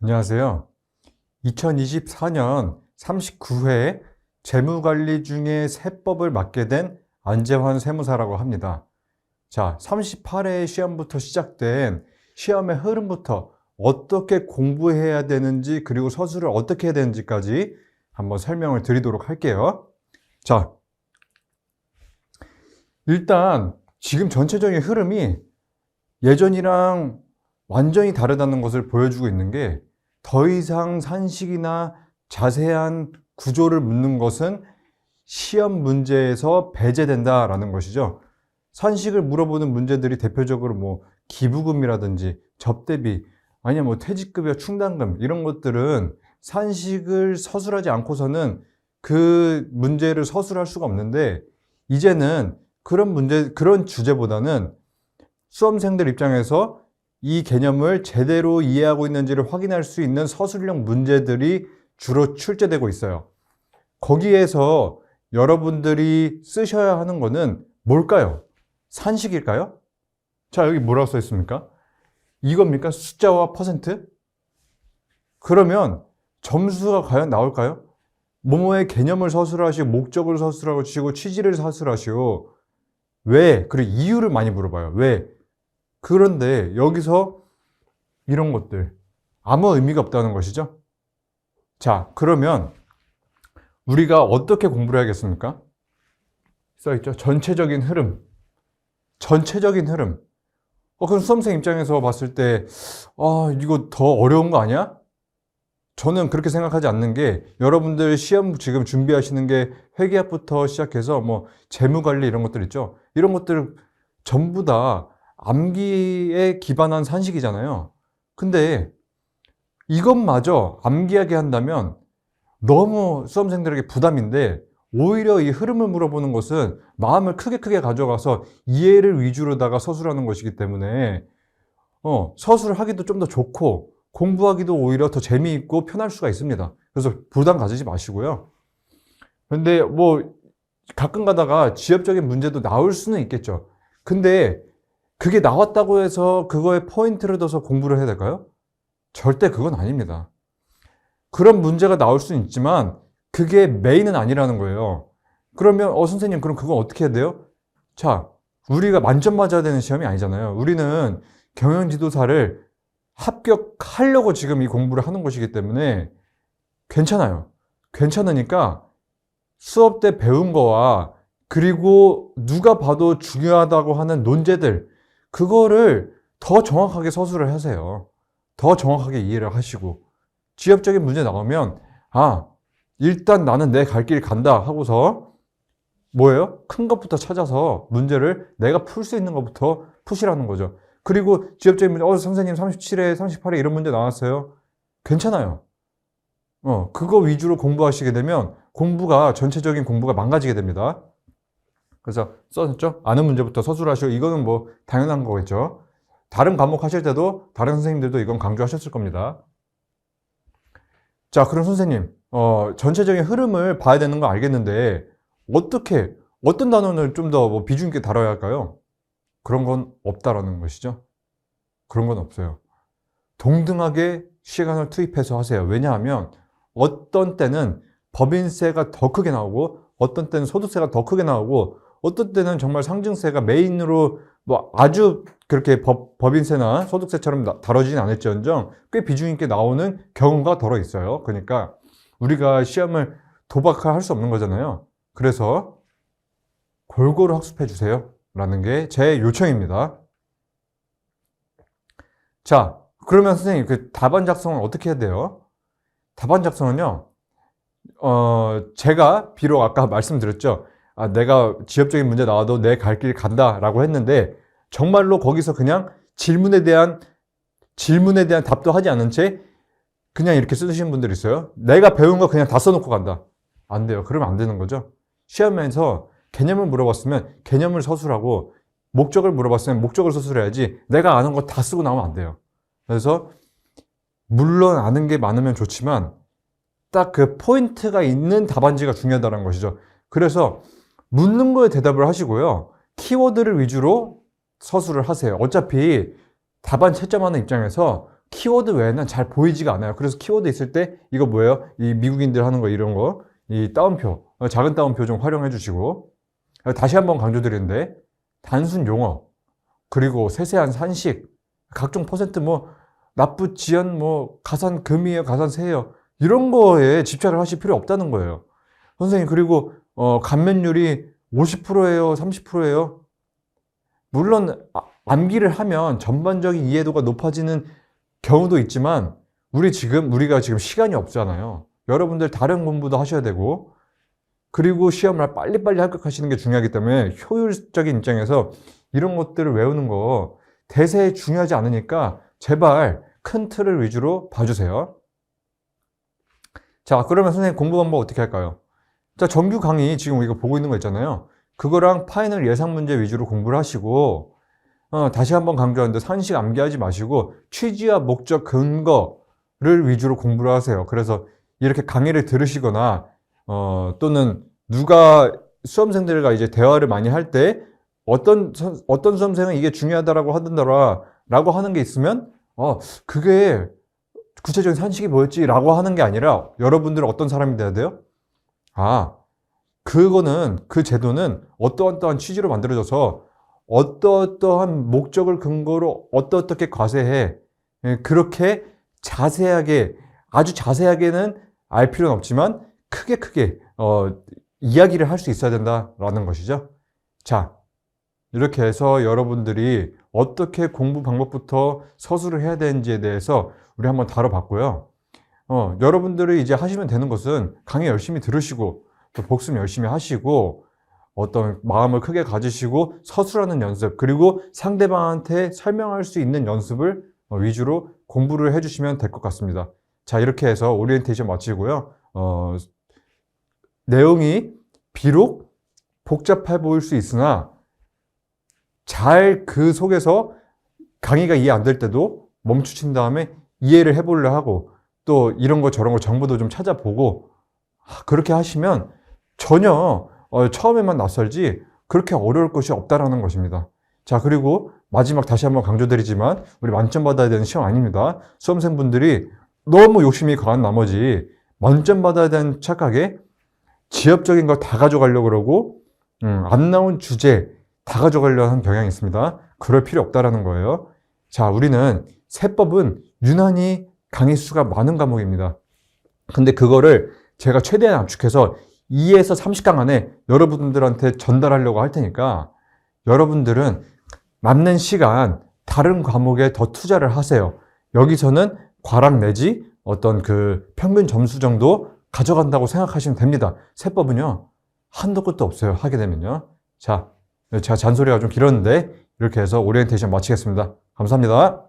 안녕하세요. 2024년 39회 재무관리 중에 세법을 맡게 된 안재환 세무사라고 합니다. 자, 38회 시험부터 시작된 시험의 흐름부터 어떻게 공부해야 되는지 그리고 서술을 어떻게 해야 되는지까지 한번 설명을 드리도록 할게요. 자, 일단 지금 전체적인 흐름이 예전이랑 완전히 다르다는 것을 보여주고 있는 게 더 이상 산식이나 자세한 구조를 묻는 것은 시험 문제에서 배제된다라는 것이죠. 산식을 물어보는 문제들이 대표적으로 뭐 기부금이라든지 접대비, 아니면 뭐 퇴직급여 충당금 이런 것들은 산식을 서술하지 않고서는 그 문제를 서술할 수가 없는데, 이제는 그런 주제보다는 수험생들 입장에서 이 개념을 제대로 이해하고 있는지를 확인할 수 있는 서술형 문제들이 주로 출제되고 있어요. 거기에서 여러분들이 쓰셔야 하는 거는 뭘까요? 산식일까요? 자, 여기 뭐라고 써 있습니까? 이겁니까? 숫자와 퍼센트? 그러면 점수가 과연 나올까요? 뭐뭐의 개념을 서술하시고 목적을 서술하시고 취지를 서술하시고 왜? 그리고 이유를 많이 물어봐요. 왜? 그런데 여기서 이런 것들 아무 의미가 없다는 것이죠. 자, 그러면 우리가 어떻게 공부를 해야겠습니까? 써있죠. 전체적인 흐름. 전체적인 흐름. 그럼 수험생 입장에서 봤을 때 이거 더 어려운 거 아니야? 저는 그렇게 생각하지 않는 게, 여러분들 시험 지금 준비하시는 게 회계학부터 시작해서 뭐 재무관리 이런 것들 있죠. 이런 것들 전부 다 암기에 기반한 산식이잖아요. 근데 이것마저 암기하게 한다면 너무 수험생들에게 부담인데, 오히려 이 흐름을 물어보는 것은 마음을 크게 가져가서 이해를 위주로다가 서술하는 것이기 때문에 서술을 하기도 좀 더 좋고 공부하기도 오히려 더 재미있고 편할 수가 있습니다. 그래서 부담 가지지 마시고요. 근데 뭐 가끔 가다가 지엽적인 문제도 나올 수는 있겠죠. 근데 그게 나왔다고 해서 그거에 포인트를 둬서 공부를 해야 될까요? 절대 그건 아닙니다. 그런 문제가 나올 수는 있지만 그게 메인은 아니라는 거예요. 그러면 선생님 그럼 그건 어떻게 해야 돼요? 자, 우리가 만점 맞아야 되는 시험이 아니잖아요. 우리는 경영지도사를 합격하려고 지금 이 공부를 하는 것이기 때문에 괜찮아요. 괜찮으니까 수업 때 배운 거와 그리고 누가 봐도 중요하다고 하는 논제들, 그거를 더 정확하게 서술을 하세요. 더 정확하게 이해를 하시고, 지엽적인 문제 나오면 일단 나는 내 갈 길 간다 하고서 뭐예요? 큰 것부터 찾아서 문제를 내가 풀 수 있는 것부터 푸시라는 거죠. 그리고 지엽적인 문제, 선생님 37회, 38회 이런 문제 나왔어요. 괜찮아요. 그거 위주로 공부하시게 되면 전체적인 공부가 망가지게 됩니다. 그래서 써졌죠? 아는 문제부터 서술하시고, 이거는 뭐 당연한 거겠죠. 다른 과목 하실 때도 다른 선생님들도 이건 강조하셨을 겁니다. 자, 그럼 선생님, 전체적인 흐름을 봐야 되는 거 알겠는데 어떤 단원을 좀 더 뭐 비중 있게 다뤄야 할까요? 그런 건 없다라는 것이죠. 그런 건 없어요. 동등하게 시간을 투입해서 하세요. 왜냐하면 어떤 때는 법인세가 더 크게 나오고, 어떤 때는 소득세가 더 크게 나오고, 어떤 때는 정말 상증세가 메인으로 뭐 아주 그렇게 법인세나 소득세처럼 다뤄지진 않을지언정 꽤 비중 있게 나오는 경우가 더러 있어요. 그러니까 우리가 시험을 도박할 수 없는 거잖아요. 그래서 골고루 학습해 주세요 라는 게 제 요청입니다. 자, 그러면 선생님 그 답안 작성을 어떻게 해야 돼요? 답안 작성은요, 제가 비록 아까 말씀드렸죠. 내가 지엽적인 문제 나와도 내 갈 길 간다 라고 했는데, 정말로 거기서 그냥 질문에 대한 답도 하지 않은 채 그냥 이렇게 쓰시는 분들이 있어요. 내가 배운 거 그냥 다 써놓고 간다. 안 돼요. 그러면 안 되는 거죠. 시험에서 개념을 물어봤으면 개념을 서술하고, 목적을 물어봤으면 목적을 서술해야지 내가 아는 거 다 쓰고 나오면 안 돼요. 그래서 물론 아는 게 많으면 좋지만 딱 그 포인트가 있는 답안지가 중요하다는 것이죠. 그래서 묻는 거에 대답을 하시고요. 키워드를 위주로 서술을 하세요. 어차피 답안 채점하는 입장에서 키워드 외에는 잘 보이지가 않아요. 그래서 키워드 있을 때 이거 뭐예요? 이 미국인들 하는 거 이런 거, 이 따옴표, 작은 따옴표 좀 활용해 주시고, 다시 한번 강조드리는데 단순 용어, 그리고 세세한 산식, 각종 퍼센트 뭐 납부 지연 뭐 가산금이에요, 가산세예요, 이런 거에 집착을 하실 필요 없다는 거예요. 선생님, 그리고 감면율이 50%예요, 30%예요? 물론 암기를 하면 전반적인 이해도가 높아지는 경우도 있지만 우리가 지금 시간이 없잖아요. 여러분들 다른 공부도 하셔야 되고, 그리고 시험을 빨리빨리 합격하시는 게 중요하기 때문에 효율적인 입장에서 이런 것들을 외우는 거 대세에 중요하지 않으니까 제발 큰 틀을 위주로 봐주세요. 자, 그러면 선생님 공부 방법 어떻게 할까요? 자, 정규 강의 지금 우리가 보고 있는 거 있잖아요. 그거랑 파이널 예상 문제 위주로 공부를 하시고, 다시 한번 강조하는데 산식 암기하지 마시고 취지와 목적, 근거를 위주로 공부를 하세요. 그래서 이렇게 강의를 들으시거나 또는 누가 수험생들과 이제 대화를 많이 할 때 어떤 수험생은 이게 중요하다라고 하던더라 라고 하는 게 있으면 그게 구체적인 산식이 뭐였지? 라고 하는 게 아니라 여러분들은 어떤 사람이 돼야 돼요? 그 제도는 어떠한 취지로 만들어져서 어떠한 목적을 근거로 어떻게 과세해. 그렇게 자세하게, 아주 자세하게는 알 필요는 없지만 크게 이야기를 할 수 있어야 된다라는 것이죠. 자, 이렇게 해서 여러분들이 어떻게 공부 방법부터 서술을 해야 되는지에 대해서 우리 한번 다뤄봤고요. 여러분들이 이제 하시면 되는 것은 강의 열심히 들으시고 또 복습 열심히 하시고 어떤 마음을 크게 가지시고 서술하는 연습, 그리고 상대방한테 설명할 수 있는 연습을 위주로 공부를 해주시면 될 것 같습니다. 자, 이렇게 해서 오리엔테이션 마치고요. 내용이 비록 복잡해 보일 수 있으나 잘 그 속에서 강의가 이해 안 될 때도 멈추신 다음에 이해를 해보려 하고 또 이런 거 저런 거 정보도 좀 찾아보고 그렇게 하시면 전혀 처음에만 낯설지 그렇게 어려울 것이 없다라는 것입니다. 자, 그리고 마지막 다시 한번 강조드리지만 우리 만점 받아야 되는 시험 아닙니다. 수험생분들이 너무 욕심이 강한 나머지 만점 받아야 되는 착각에 지엽적인 거 다 가져가려고 그러고 안 나온 주제 다 가져가려고 하는 경향이 있습니다. 그럴 필요 없다라는 거예요. 자, 우리는 세법은 유난히 강의 수가 많은 과목입니다. 근데 그거를 제가 최대한 압축해서 2에서 30강 안에 여러분들한테 전달하려고 할 테니까 여러분들은 남는 시간 다른 과목에 더 투자를 하세요. 여기서는 과락 내지 어떤 그 평균 점수 정도 가져간다고 생각하시면 됩니다. 세법은요, 한도 끝도 없어요. 하게 되면요. 자, 제가 잔소리가 좀 길었는데 이렇게 해서 오리엔테이션 마치겠습니다. 감사합니다.